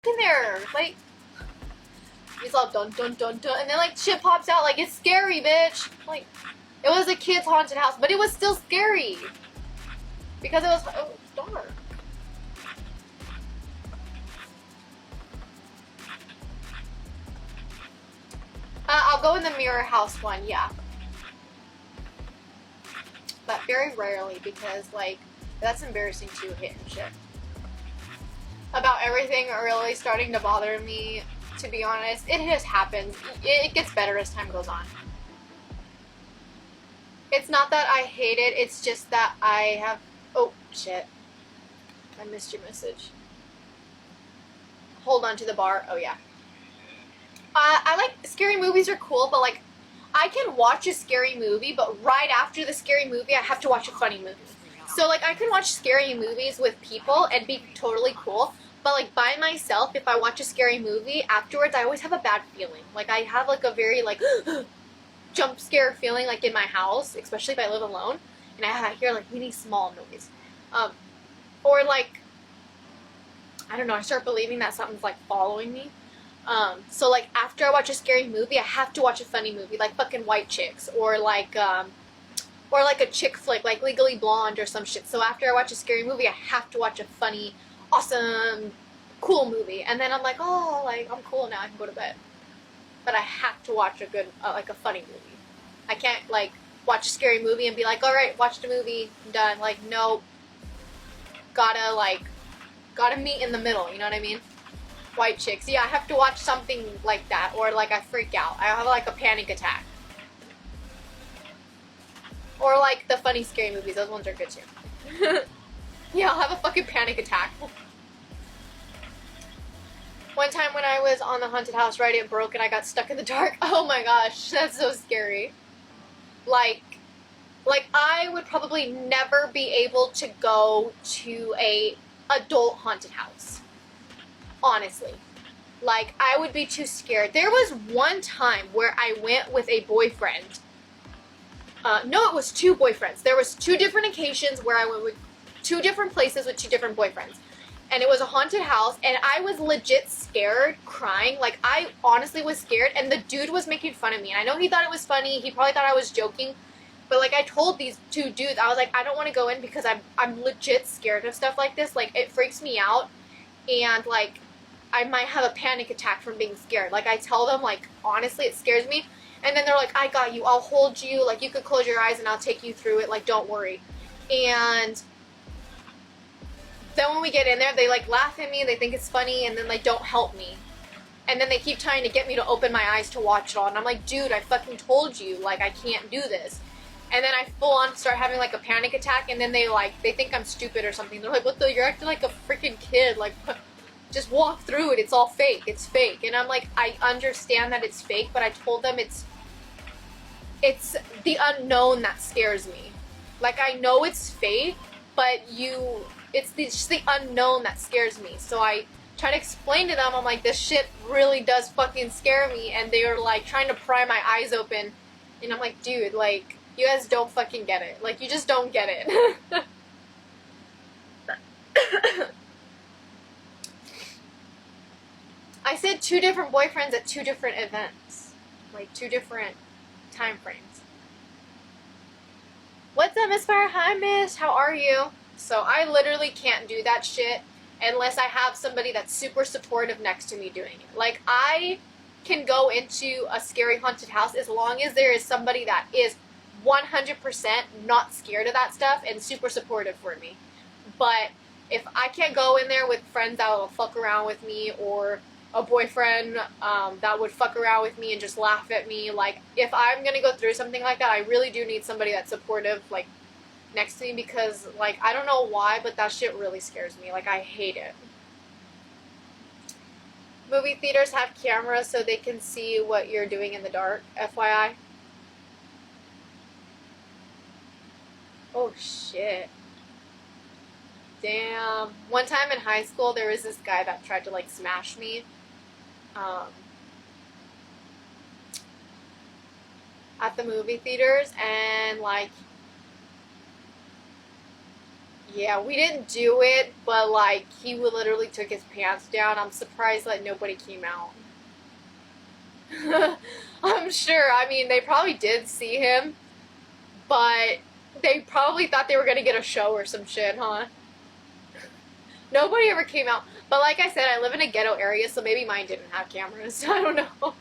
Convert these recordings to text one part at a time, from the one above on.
in there. Like, he's all dun dun dun dun, and then like shit pops out. Like, it's scary, bitch. Like, it was a kid's haunted house, but it was still scary because it was dark. I'll go in the mirror house one, yeah. But very rarely, because like that's embarrassing to hit and shit. About everything really starting to bother me, to be honest. It just happens. It gets better as time goes on. It's not that I hate it, it's just that I have... Oh, shit. I missed your message. Hold on to the bar. Oh, yeah. I like... Scary movies are cool, but like... I can watch a scary movie, but right after the scary movie, I have to watch a funny movie. So, like, I can watch scary movies with people and be totally cool, but, like, by myself, if I watch a scary movie, afterwards, I always have a bad feeling. Like, I have, like, a very, like, jump scare feeling, like, in my house, especially if I live alone, and I hear, like, really small noise. Or, like, I don't know, I start believing that something's, like, following me. So, like, after I watch a scary movie, I have to watch a funny movie, like fucking White Chicks, or like a chick flick, like Legally Blonde or some shit. So after I watch a scary movie, I have to watch a funny, awesome, cool movie. And then I'm like, oh, like, I'm cool now, I can go to bed. But I have to watch a good, like, a funny movie. I can't, like, watch a scary movie and be like, alright, watched a movie, I'm done. Like, no. Gotta meet in the middle, you know what I mean? White Chicks. Yeah, I have to watch something like that, or like I freak out. I have like a panic attack. Or like the funny scary movies, those ones are good too. Yeah, I'll have a fucking panic attack. One time when I was on the haunted house ride, it broke and I got stuck in the dark. Oh my gosh, that's so scary. Like I would probably never be able to go to a adult haunted house. Honestly. Like, I would be too scared. There was one time where I went with a boyfriend. No, it was two boyfriends. There was two different occasions where I went with two different places with two different boyfriends. And it was a haunted house, and I was legit scared, crying. Like, I honestly was scared, and the dude was making fun of me. And I know he thought it was funny. He probably thought I was joking. But, like, I told these two dudes, I was like, I don't want to go in because I'm legit scared of stuff like this. Like, it freaks me out. And, like, I might have a panic attack from being scared. Like, I tell them, like, honestly, it scares me. And then they're like, I got you. I'll hold you. Like, you could close your eyes and I'll take you through it. Like, don't worry. And then when we get in there, they, like, laugh at me. They think it's funny. And then they don't help me. And then they keep trying to get me to open my eyes to watch it all. And I'm like, dude, I fucking told you. Like, I can't do this. And then I full on start having, like, a panic attack. And then they think I'm stupid or something. They're like, what the? You're acting like a freaking kid. Like, just walk through it. It's all fake. It's fake. And I'm like, I understand that it's fake, but I told them it's the unknown that scares me. Like, I know it's fake, but it's just the unknown that scares me. So I try to explain to them, I'm like, this shit really does fucking scare me. And they are like trying to pry my eyes open. And I'm like, dude, like, you guys don't fucking get it. Like, you just don't get it. I said two different boyfriends at two different events. Like, two different time frames. What's up, msfiiire? Hi, miss. How are you? So I literally can't do that shit unless I have somebody that's super supportive next to me doing it. Like, I can go into a scary haunted house as long as there is somebody that is 100% not scared of that stuff and super supportive for me. But if I can't go in there with friends that will fuck around with me, or a boyfriend that would fuck around with me and just laugh at me, like, if I'm gonna go through something like that, I really do need somebody that's supportive, like, next to me, because, like, I don't know why, but that shit really scares me. Like, I hate it. Movie theaters have cameras so they can see what you're doing in the dark, FYI. Oh, shit. Damn. One time in high school, there was this guy that tried to, like, smash me. At the movie theaters, and, like, Yeah, we didn't do it, but like he literally took his pants down. I'm surprised that nobody came out. I'm sure. I mean, they probably did see him, but they probably thought they were gonna get a show or some shit, huh? Nobody ever came out. But like I said, I live in a ghetto area, so maybe mine didn't have cameras. I don't know.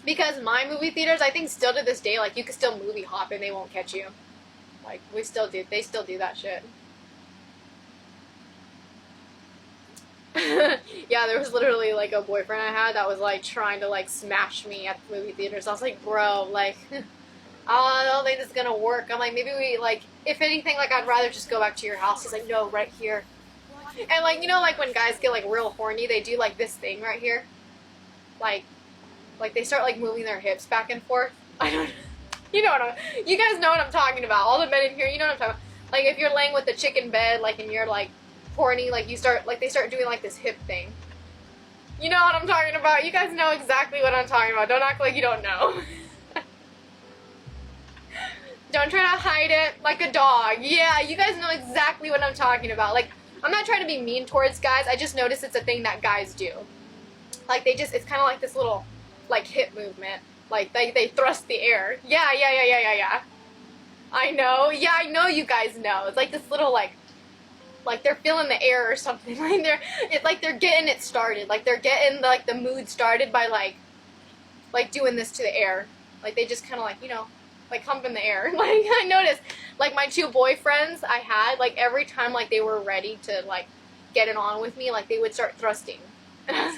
Because my movie theaters, I think still to this day, like you can still movie hop and they won't catch you. Like they still do that shit. Yeah, there was literally like a boyfriend I had that was like trying to like smash me at the movie theaters. I was like, bro, like, I don't think this is gonna work. I'm like, maybe we like, if anything, like I'd rather just go back to your house. He's like, no, right here. And like, you know, like when guys get like real horny, they do like this thing right here, like they start like moving their hips back and forth. I don't. You know what you guys know what I'm talking about. All the men in here, you know what I'm talking about. Like if you're laying with the chick in bed, like and you're like horny, like you start like they start doing like this hip thing. You know what I'm talking about. You guys know exactly what I'm talking about. Don't act like you don't know. Don't try to hide it like a dog. Yeah, you guys know exactly what I'm talking about. Like I'm not trying to be mean towards guys. I just notice it's a thing that guys do. Like they just, it's kind of like this little like hip movement. Like, they thrust the air. Yeah. I know. Yeah, I know you guys know. It's like this little, like they're feeling the air or something. Like, they're getting it started. Like, they're getting, like, the mood started by, like doing this to the air. Like, they just kind of, like, you know, like, hump in the air. Like, I noticed, like, my two boyfriends I had, like, every time, like, they were ready to, like, get it on with me, like, they would start thrusting. And I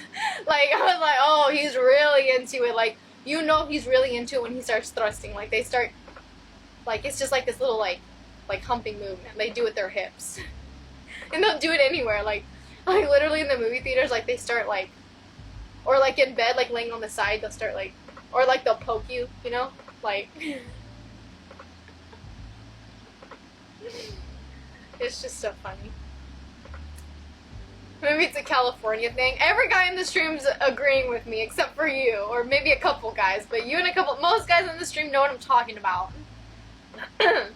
was like, oh, he's really into it. Like, you know he's really into it when he starts thrusting. Like, they start, like, it's just like this little, like humping movement. They do it with their hips. And they'll do it anywhere. Like, literally in the movie theaters, like, they start, like, or, like, in bed, like, laying on the side, they'll start, like, or, like, they'll poke you, you know? Like, it's just so funny. Maybe it's a California thing. Every guy in the stream's agreeing with me, except for you. Or maybe a couple guys. But you and a couple... Most guys in the stream know what I'm talking about. Don't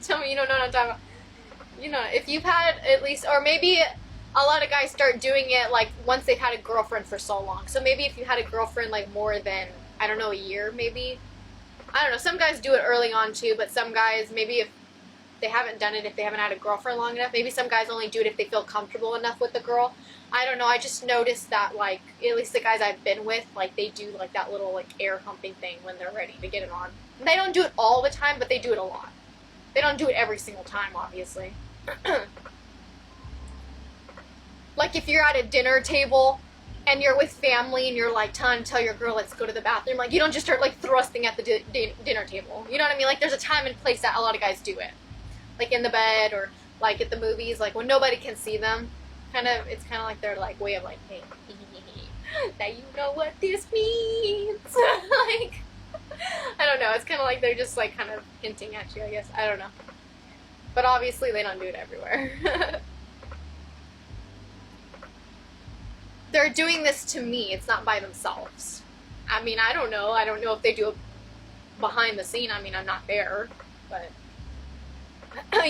tell me you don't know what I'm talking about. You know, if you've had at least... Or maybe a lot of guys start doing it, like, once they've had a girlfriend for so long. So maybe if you had a girlfriend, like, more than, I don't know, a year, maybe... I don't know, some guys do it early on too, but some guys, maybe if they haven't done it, if they haven't had a girlfriend long enough, maybe some guys only do it if they feel comfortable enough with the girl. I don't know, I just noticed that, like, at least the guys I've been with, like, they do, like, that little, like, air humping thing when they're ready to get it on. And they don't do it all the time, but they do it a lot. They don't do it every single time, obviously. Like, if you're at a dinner table... and you're with family and you're like trying to tell your girl, let's go to the bathroom, like you don't just start like thrusting at the dinner table. You know what I mean? Like there's a time and place that a lot of guys do it. Like in the bed or like at the movies, like when nobody can see them. It's kind of like their like way of like, hey, now you know what this means. Like, I don't know. It's kind of like they're just like kind of hinting at you, I guess. I don't know. But obviously they don't do it everywhere. They're doing this to me. It's not by themselves. I mean, I don't know. I don't know if they do it behind the scene. I mean, I'm not there. But,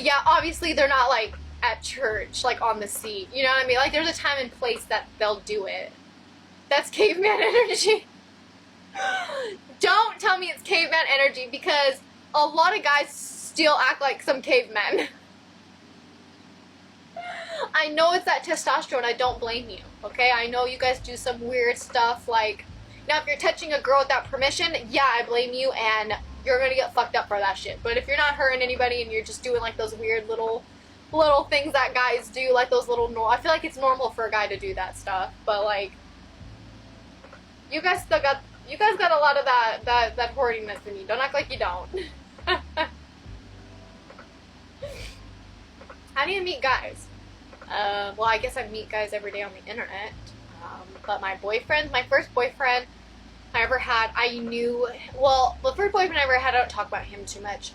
yeah, obviously they're not, like, at church, like, on the seat. You know what I mean? Like, there's a time and place that they'll do it. That's caveman energy. Don't tell me it's caveman energy, because a lot of guys still act like some cavemen. I know it's that testosterone. I don't blame you, okay? I know you guys do some weird stuff, like, now if you're touching a girl without permission, yeah, I blame you, and you're gonna get fucked up for that shit. But if you're not hurting anybody and you're just doing, like, those weird little things that guys do, like those little, I feel like it's normal for a guy to do that stuff, but, like, you guys got a lot of that horniness in you. Don't act like you don't. How do you meet guys? Well, I guess I meet guys every day on the internet, but my first boyfriend I ever had, the first boyfriend I ever had, I don't talk about him too much.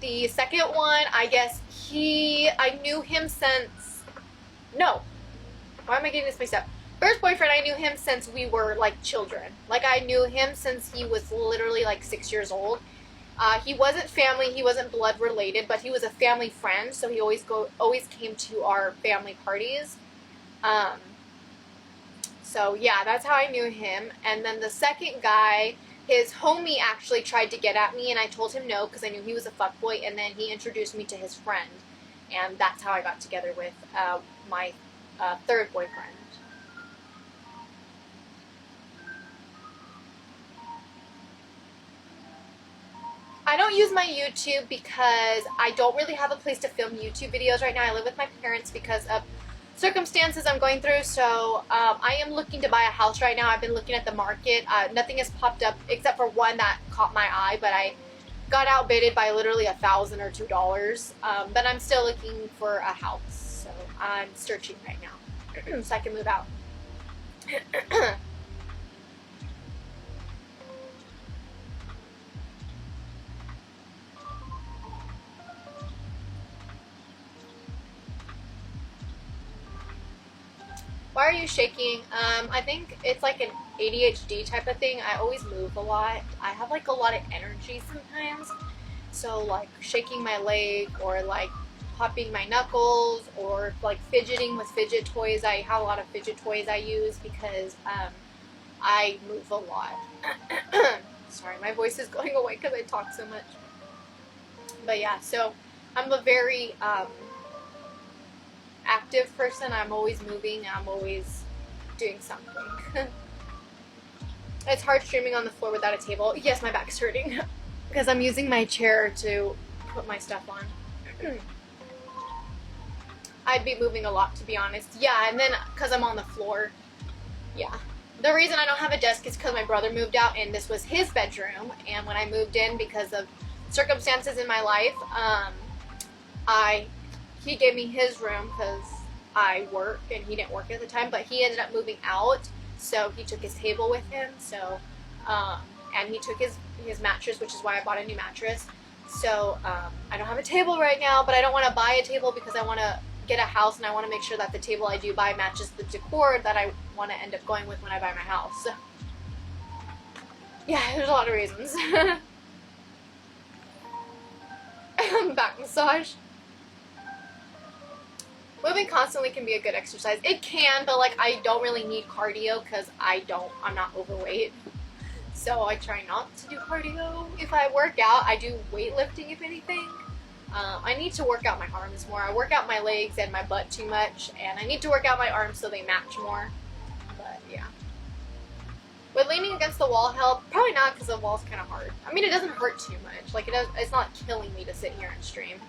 The second one, I guess I knew him since, no, why am I getting this mixed up? first boyfriend, I knew him since we were like children. Like I knew him since he was literally like 6 years old. He wasn't family, he wasn't blood related, but he was a family friend, so he always came to our family parties. So yeah, that's how I knew him. And then the second guy, his homie actually tried to get at me, and I told him no because I knew he was a fuckboy, and then he introduced me to his friend, and that's how I got together with my third boyfriend. I don't use my YouTube because I don't really have a place to film YouTube videos right now. I live with my parents because of circumstances I'm going through, so I am looking to buy a house right now. I've been looking at the market. Nothing has popped up except for one that caught my eye, but I got outbidded by literally $1,000 or $2. But I'm still looking for a house, so I'm searching right now so I can move out. Why are you shaking? I think it's like an ADHD type of thing. I always move a lot. I have like a lot of energy sometimes. So like shaking my leg or like popping my knuckles or like fidgeting with fidget toys. I have a lot of fidget toys I use because I move a lot. Sorry, my voice is going away because I talk so much. But yeah, so I'm a very active person. I'm always moving. I'm always doing something. It's hard streaming on the floor without a table. Yes, my back's hurting because I'm using my chair to put my stuff on. I'd be moving a lot, to be honest. Yeah, and then because I'm on the floor. Yeah. The reason I don't have a desk is because my brother moved out and this was his bedroom. And when I moved in because of circumstances in my life, he gave me his room because I work and he didn't work at the time, but he ended up moving out, so he took his table with him. So, and he took his mattress, which is why I bought a new mattress. So I don't have a table right now, but I don't want to buy a table because I want to get a house and I want to make sure that the table I do buy matches the decor that I want to end up going with when I buy my house. So, yeah, there's a lot of reasons. Back massage. Moving constantly can be a good exercise. It can, but like I don't really need cardio because I'm not overweight. So I try not to do cardio. If I work out, I do weightlifting if anything. I need to work out my arms more. I work out my legs and my butt too much, and I need to work out my arms so they match more. But yeah. Would leaning against the wall help? Probably not because the wall's kind of hard. I mean, it doesn't hurt too much. Like it's not killing me to sit here and stream.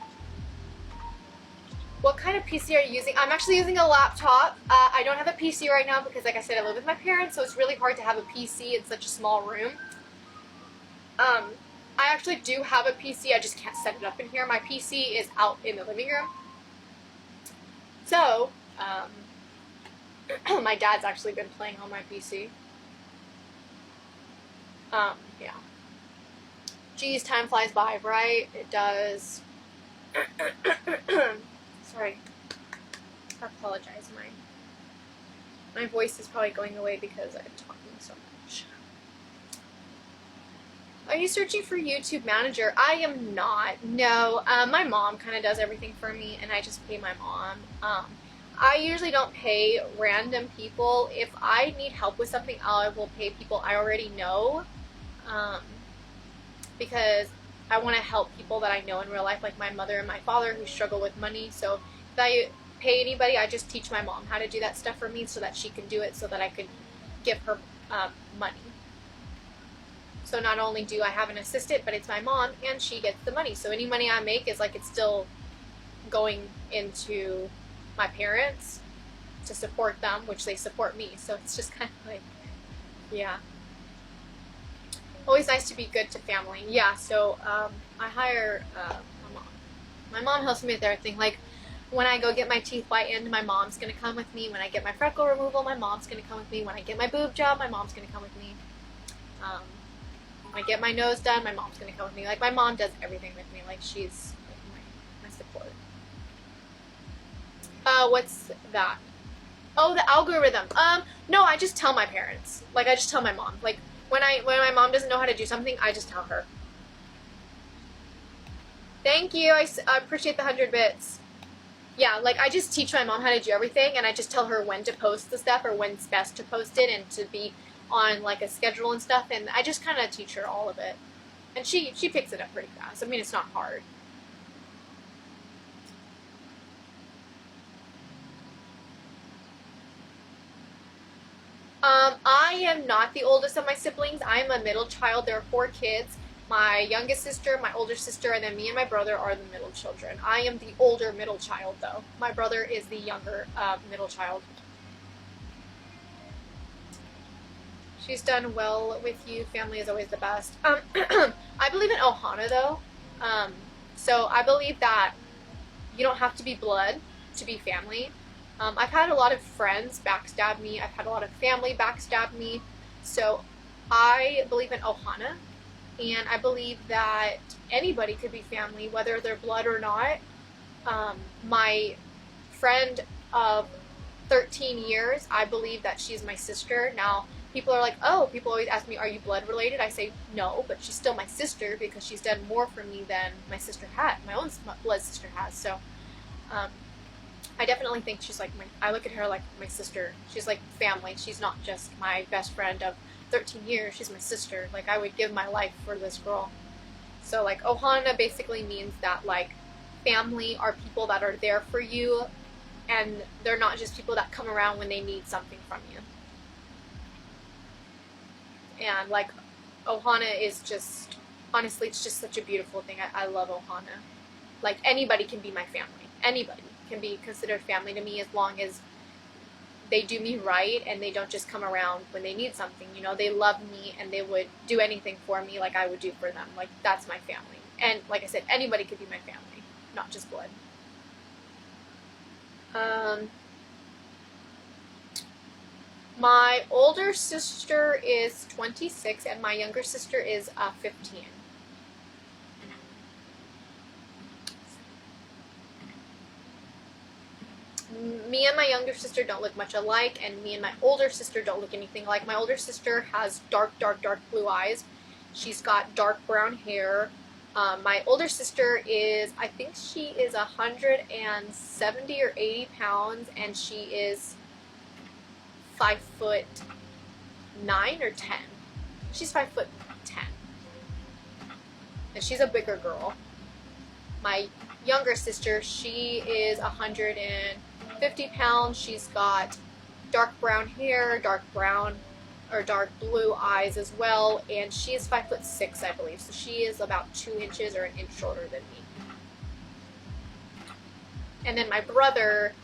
What kind of PC are you using? I'm actually using a laptop. I don't have a PC right now because, like I said, I live with my parents, so it's really hard to have a PC in such a small room. I actually do have a PC, I just can't set it up in here. My PC is out in the living room. So, my dad's actually been playing on my PC. Yeah. Geez, time flies by, right? It does. Sorry. I apologize. My voice is probably going away because I'm talking so much. Are you searching for YouTube manager? I am not. No. My mom kind of does everything for me, and I just pay my mom. I usually don't pay random people. If I need help with something, I will pay people I already know. Because I want to help people that I know in real life, like my mother and my father who struggle with money. So if I pay anybody, I just teach my mom how to do that stuff for me so that she can do it so that I could give her money. So not only do I have an assistant, but it's my mom and she gets the money. So any money I make is like it's still going into my parents to support them, which they support me. So it's just kind of like, yeah. Always nice to be good to family. Yeah, so I hire my mom. My mom helps me with everything. Like when I go get my teeth whitened, my mom's going to come with me. When I get my freckle removal, my mom's going to come with me. When I get my boob job, my mom's going to come with me. When I get my nose done, my mom's going to come with me. Like my mom does everything with me. Like she's like, my support. What's that? Oh, the algorithm. No, I just tell my parents. Like, I just tell my mom. Like, when my mom doesn't know how to do something, I just tell her. Thank you. I appreciate the 100 bits. Yeah, like, I just teach my mom how to do everything, and I just tell her when to post the stuff or when's best to post it and to be on, like, a schedule and stuff, and I just kind of teach her all of it. And she picks it up pretty fast. I mean, it's not hard. I am not the oldest of my siblings. I am a middle child. There are 4 kids. My youngest sister, my older sister, and then me and my brother are the middle children. I am the older middle child, though. My brother is the younger middle child. She's done well with you. Family is always the best. I believe in Ohana, though. So I believe that you don't have to be blood to be family. I've had a lot of friends backstab me. I've had a lot of family backstab me. So I believe in Ohana. And I believe that anybody could be family, whether they're blood or not. My friend of 13 years, I believe that she's my sister. Now, people are like, oh, people always ask me, are you blood related? I say no, but she's still my sister because she's done more for me than my sister had, my own blood sister has. So, I definitely think she's like I look at her like my sister. She's like family. She's not just my best friend of 13 years. She's my sister. Like, I would give my life for this girl. So, like, Ohana basically means that, like, family are people that are there for you, and they're not just people that come around when they need something from you. And, like, Ohana is just, honestly, it's just such a beautiful thing. I love Ohana. Like, anybody can be my family. Anybody can be considered family to me as long as they do me right and they don't just come around when they need something. You know, they love me and they would do anything for me like I would do for them. Like, that's my family. And like I said, anybody could be my family, not just blood. My older sister is 26 and my younger sister is 15. Me and my younger sister don't look much alike, and me and my older sister don't look anything alike. My older sister has dark blue eyes. She's got dark brown hair. My older sister is, I think she is 170 or 80 pounds, and she is 5'9" or 10. She's 5'10", and she's a bigger girl. My younger sister, she is 150 pounds. She's got dark brown hair, dark brown or dark blue eyes as well, and she is 5'6", I believe. So she is about 2 inches or an inch shorter than me. And then my brother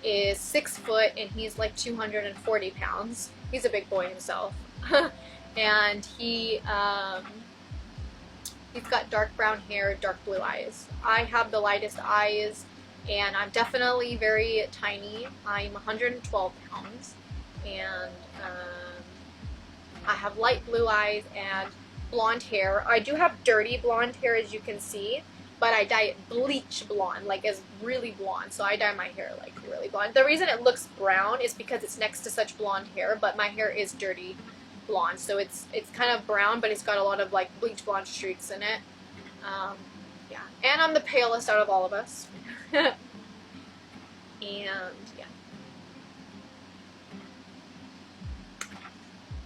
is 6 foot and he's like 240 pounds. He's a big boy himself. And he's got dark brown hair, dark blue eyes. I have the lightest eyes, and I'm definitely very tiny. I'm 112 pounds, and I have light blue eyes and blonde hair. I do have dirty blonde hair, as you can see, but I dye it bleach blonde, like as really blonde. So I dye my hair like really blonde. The reason it looks brown is because it's next to such blonde hair, but my hair is dirty blonde, so it's kind of brown, but it's got a lot of like bleach blonde streaks in it. Yeah, and I'm the palest out of all of us. And yeah,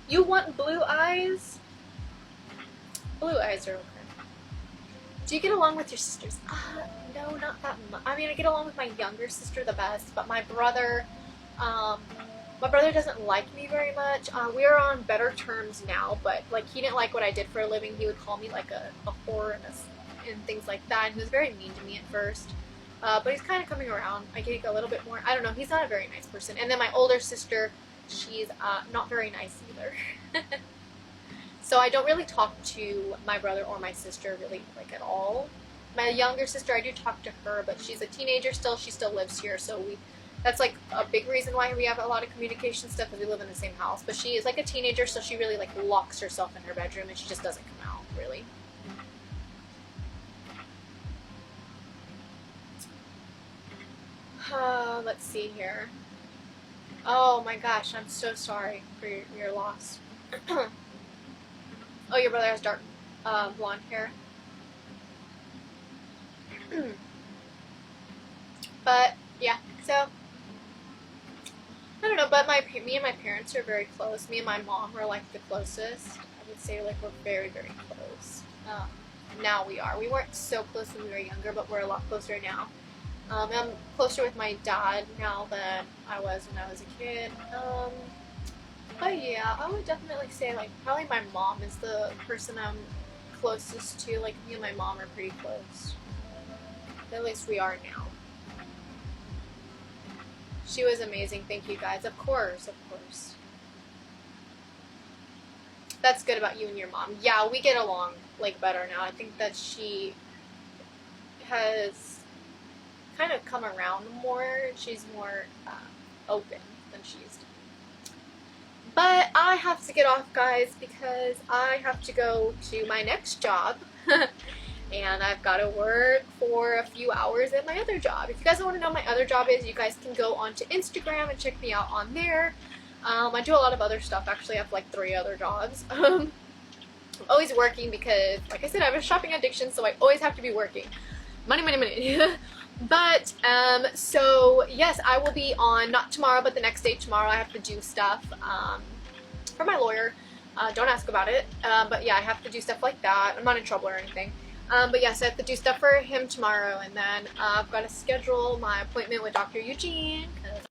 you want blue eyes? Blue eyes are okay. Do you get along with your sisters? No, not that much. I mean, I get along with my younger sister the best, but my brother doesn't like me very much. We are on better terms now, but like he didn't like what I did for a living. He would call me like a whore and things like that, and he was very mean to me at first. But he's kind of coming around. I think a little bit more. I don't know. He's not a very nice person. And then my older sister, she's not very nice either. So I don't really talk to my brother or my sister really like at all. My younger sister, I do talk to her, but she's a teenager still. She still lives here, so that's like a big reason why we have a lot of communication stuff, because we live in the same house. But she is like a teenager, so she really like locks herself in her bedroom and she just doesn't come out really. Let's see here. Oh my gosh, I'm so sorry for your loss. Oh, your brother has dark blonde hair. But yeah, so I don't know. But me and my parents are very close. Me and my mom are like the closest. I would say like we're very very close. Now we are. We weren't so close when we were younger, but we're a lot closer now. I'm closer with my dad now than I was when I was a kid. But yeah, I would definitely say like probably my mom is the person I'm closest to. Like me and my mom are pretty close. At least we are now. She was amazing. Thank you guys. Of course, of course. That's good about you and your mom. Yeah, we get along like better now. I think that she has kind of come around more. She's more open than she used to be. But I have to get off, guys, because I have to go to my next job. And I've got to work for a few hours at my other job. If you guys want to know what my other job is, you guys can go onto Instagram and check me out on there. I do a lot of other stuff. Actually, I have like 3 other jobs. I'm always working because, like I said, I have a shopping addiction, so I always have to be working. Money, money, money. But, so, yes, I will be on, not tomorrow, but the next day. Tomorrow I have to do stuff for my lawyer. Don't ask about it. But, yeah, I have to do stuff like that. I'm not in trouble or anything. But yes, I have to do stuff for him tomorrow, and then I've got to schedule my appointment with Dr. Eugene, because